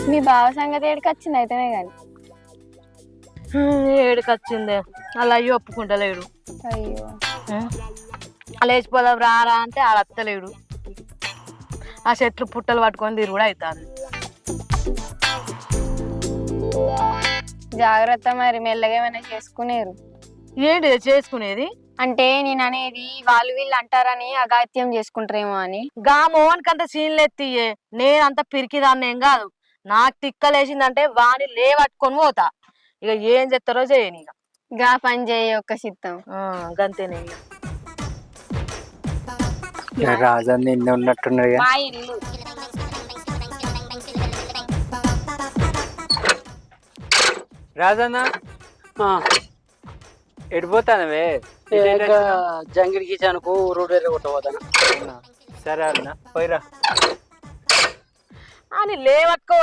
మీ బావ సంగతి ఏడికి వచ్చింది అయితేనే కానీ. ఏడికి వచ్చిందే అలా అయ్యి ఒప్పుకుంటలేడు. అయ్యో లేచిపోదాం రారా అంటే ఆడ అత్తలేడు. ఆ చెట్లు పుట్టలు పట్టుకొని తిరుగు కూడా అవుతాను. జాగ్రత్త మరి, మెల్లగా ఏమైనా చేసుకునేరు. ఏంటి చేసుకునేది? అంటే నేను అనేది వాళ్ళు వీళ్ళు అంటారని అగాత్యం చేసుకుంటారేమో అని. గా మోహన్ కంత సీన్లు ఎత్తియే, నేనంత పిరికిదాన్ని ఏం కాదు. నాకు తిక్కలేసిందంటే వాణి లేవట్టుకొని పోతా. ఇక ఏం చెప్తారో చేయని. ఇక గా పని చేయ ఒక్క చిత్తం. గంతేనే. రాజన్న ఇన్ని ఉన్నట్టున్నది. మా ఇల్లు రాజన్న ఎడిపోతానవే? జంగిడికి చనుకు రోడ్డు కొట్టబోతాను. సరే అన్న పోయిరా అని లేవట్టుకో